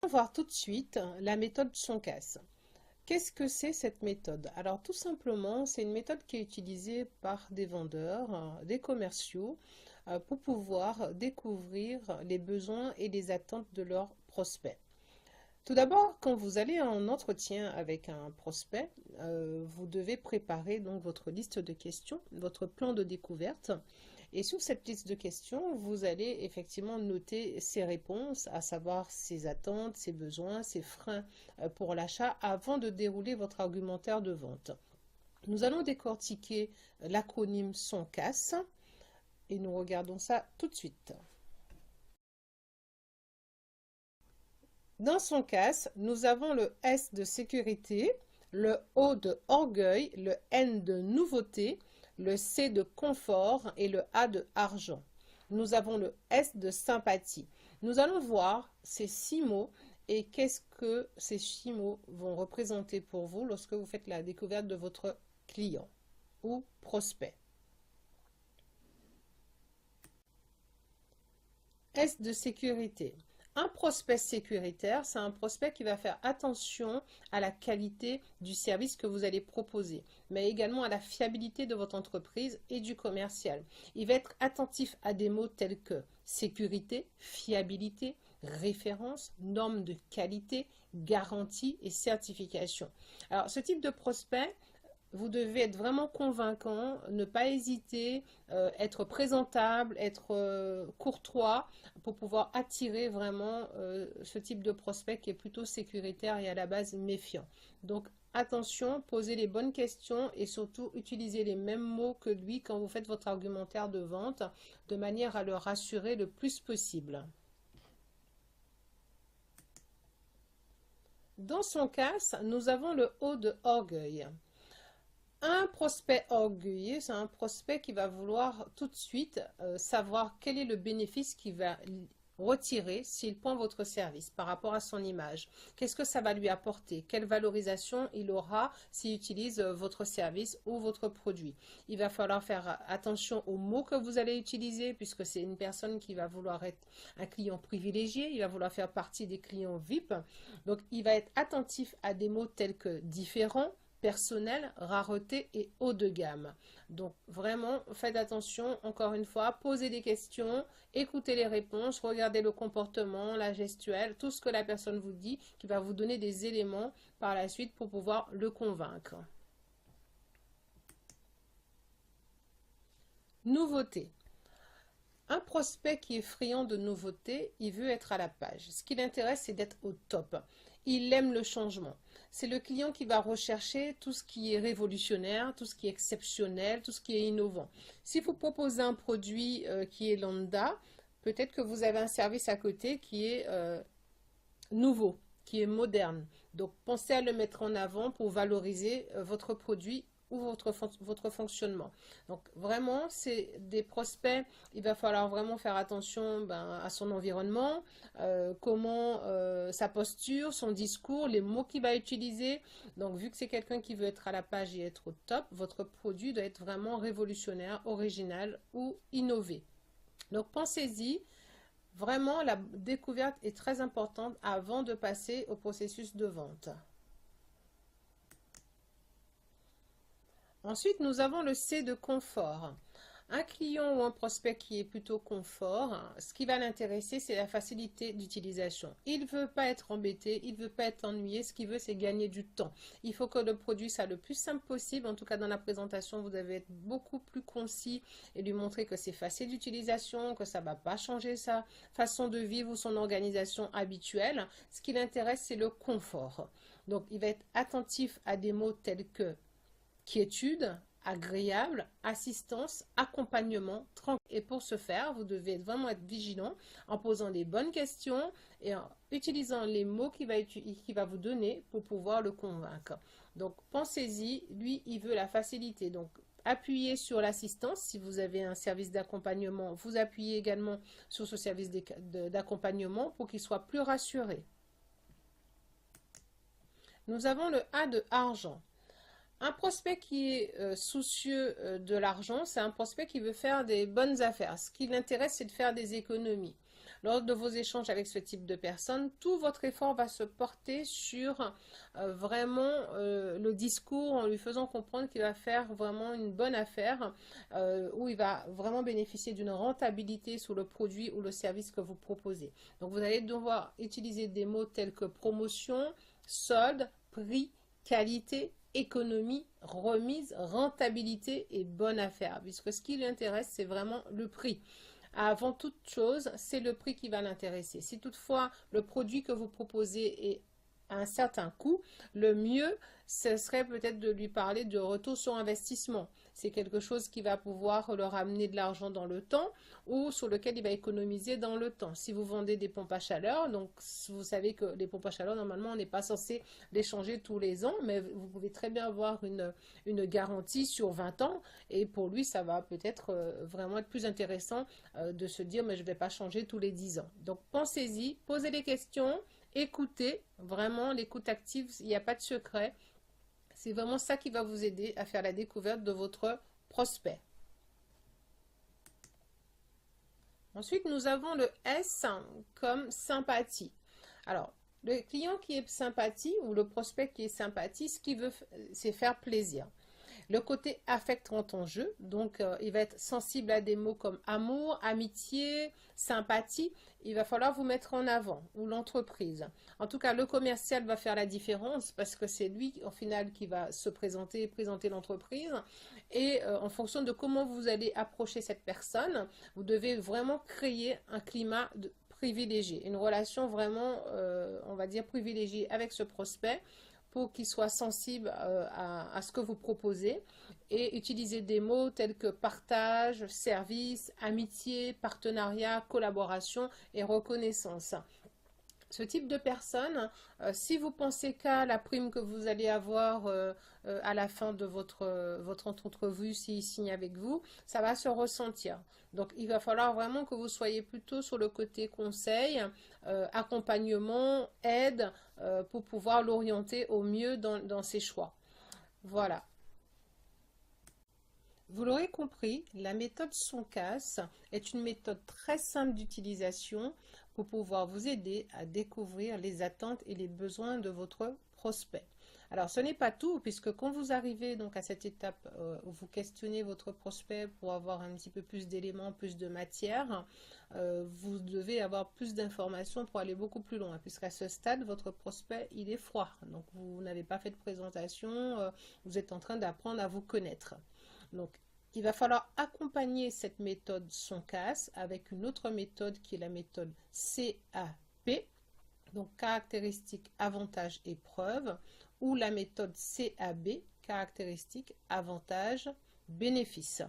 On va voir tout de suite la méthode Soncas. Qu'est-ce que c'est cette méthode? Alors tout simplement, c'est une méthode qui est utilisée par des vendeurs, des commerciaux, pour pouvoir découvrir les besoins et les attentes de leurs prospects. Tout d'abord, quand vous allez en entretien avec un prospect, vous devez préparer donc votre liste de questions, votre plan de découverte. Et sur cette liste de questions, vous allez effectivement noter ses réponses, à savoir ses attentes, ses besoins, ses freins pour l'achat avant de dérouler votre argumentaire de vente. Nous allons décortiquer l'acronyme SONCAS et nous regardons ça tout de suite. Dans SONCAS, nous avons le S de sécurité, le O de orgueil, le N de nouveauté, le C de confort et le A de argent. Nous avons le S de sympathie. Nous allons voir ces 6 mots et qu'est-ce que ces 6 mots vont représenter pour vous lorsque vous faites la découverte de votre client ou prospect. S de sécurité. Un prospect sécuritaire, c'est un prospect qui va faire attention à la qualité du service que vous allez proposer, mais également à la fiabilité de votre entreprise et du commercial. Il va être attentif à des mots tels que sécurité, fiabilité, référence, normes de qualité, garantie et certification. Alors, ce type de prospect, vous devez être vraiment convaincant, ne pas hésiter, être présentable, être courtois pour pouvoir attirer vraiment ce type de prospect qui est plutôt sécuritaire et à la base méfiant. Donc attention, posez les bonnes questions et surtout utilisez les mêmes mots que lui quand vous faites votre argumentaire de vente de manière à le rassurer le plus possible. Dans son cas, nous avons le O de orgueil. Un prospect orgueilleux, c'est un prospect qui va vouloir tout de suite savoir quel est le bénéfice qu'il va retirer s'il prend votre service par rapport à son image. Qu'est-ce que ça va lui apporter? Quelle valorisation il aura s'il utilise votre service ou votre produit? Il va falloir faire attention aux mots que vous allez utiliser puisque c'est une personne qui va vouloir être un client privilégié, il va vouloir faire partie des clients VIP. Donc, il va être attentif à des mots tels que différents, personnel, rareté et haut de gamme. Donc vraiment, faites attention, encore une fois, posez des questions, écoutez les réponses, regardez le comportement, la gestuelle, tout ce que la personne vous dit, qui va vous donner des éléments par la suite pour pouvoir le convaincre. Nouveauté. Un prospect qui est friand de nouveautés, il veut être à la page. Ce qui l'intéresse, c'est d'être au top. Il aime le changement. C'est le client qui va rechercher tout ce qui est révolutionnaire, tout ce qui est exceptionnel, tout ce qui est innovant. Si vous proposez un produit qui est lambda, peut-être que vous avez un service à côté qui est nouveau, qui est moderne. Donc, pensez à le mettre en avant pour valoriser votre produit ou votre fonctionnement. Donc vraiment, c'est des prospects, il va falloir vraiment faire attention à son environnement, comment sa posture, son discours, les mots qu'il va utiliser. Donc vu que c'est quelqu'un qui veut être à la page et être au top, votre produit doit être vraiment révolutionnaire, original ou innové. Donc pensez-y. Vraiment, la découverte est très importante avant de passer au processus de vente. Ensuite, nous avons le C de confort. Un client ou un prospect qui est plutôt confort, ce qui va l'intéresser, c'est la facilité d'utilisation. Il ne veut pas être embêté, il ne veut pas être ennuyé, ce qu'il veut, c'est gagner du temps. Il faut que le produit soit le plus simple possible. En tout cas, dans la présentation, vous devez être beaucoup plus concis et lui montrer que c'est facile d'utilisation, que ça ne va pas changer sa façon de vivre ou son organisation habituelle. Ce qui l'intéresse, c'est le confort. Donc, il va être attentif à des mots tels que quiétude, agréable, assistance, accompagnement, tranquille. Et pour ce faire, vous devez vraiment être vigilant en posant les bonnes questions et en utilisant les mots qu'il va vous donner pour pouvoir le convaincre. Donc, pensez-y, lui, il veut la facilité. Donc, appuyez sur l'assistance. Si vous avez un service d'accompagnement, vous appuyez également sur ce service d'accompagnement pour qu'il soit plus rassuré. Nous avons le A de argent. Un prospect qui est soucieux de l'argent, c'est un prospect qui veut faire des bonnes affaires. Ce qui l'intéresse, c'est de faire des économies. lors de vos échanges avec ce type de personne, tout votre effort va se porter sur vraiment le discours en lui faisant comprendre qu'il va faire vraiment une bonne affaire, où il va vraiment bénéficier d'une rentabilité sur le produit ou le service que vous proposez. Donc vous allez devoir utiliser des mots tels que promotion, solde, prix, qualité, économie, remise, rentabilité et bonne affaire, puisque ce qui lui intéresse, c'est vraiment le prix. Avant toute chose, c'est le prix qui va l'intéresser. Si toutefois le produit que vous proposez est à un certain coût, le mieux, ce serait peut-être de lui parler de retour sur investissement. C'est quelque chose qui va pouvoir leur amener de l'argent dans le temps ou sur lequel il va économiser dans le temps. Si vous vendez des pompes à chaleur, donc vous savez que les pompes à chaleur, normalement, on n'est pas censé les changer tous les ans, mais vous pouvez très bien avoir une garantie sur 20 ans et pour lui, ça va peut-être vraiment être plus intéressant de se dire, mais je ne vais pas changer tous les 10 ans. Donc pensez-y, posez les questions. Écoutez, vraiment l'écoute active, il n'y a pas de secret. C'est vraiment ça qui va vous aider à faire la découverte de votre prospect. Ensuite, nous avons le S comme sympathie. Alors, le client qui est sympathie ou le prospect qui est sympathie, ce qu'il veut, c'est faire plaisir. Le côté affect rentre en jeu, donc il va être sensible à des mots comme amour, amitié, sympathie. Il va falloir vous mettre en avant, ou l'entreprise. En tout cas, le commercial va faire la différence parce que c'est lui, au final, qui va se présenter, présenter l'entreprise. Et en fonction de comment vous allez approcher cette personne, vous devez vraiment créer un climat privilégié, une relation vraiment, on va dire, privilégiée avec ce prospect, pour qu'il soit sensible à ce que vous proposez et utiliser des mots tels que partage, service, amitié, partenariat, collaboration et reconnaissance. Ce type de personne, si vous pensez qu'à la prime que vous allez avoir à la fin de votre entrevue, s'il signe avec vous, ça va se ressentir. Donc, il va falloir vraiment que vous soyez plutôt sur le côté conseil, accompagnement, aide, pour pouvoir l'orienter au mieux dans ses choix. Voilà. Vous l'aurez compris, la méthode SONCAS est une méthode très simple d'utilisation pour pouvoir vous aider à découvrir les attentes et les besoins de votre prospect. Alors, ce n'est pas tout, puisque quand vous arrivez donc à cette étape où vous questionnez votre prospect pour avoir un petit peu plus d'éléments, plus de matière, vous devez avoir plus d'informations pour aller beaucoup plus loin, puisqu'à ce stade, votre prospect, il est froid. Donc, vous n'avez pas fait de présentation, vous êtes en train d'apprendre à vous connaître. Donc, il va falloir accompagner cette méthode SONCAS avec une autre méthode qui est la méthode CAP, donc caractéristiques, avantages et preuves, ou la méthode CAB, caractéristiques, avantages, bénéfices.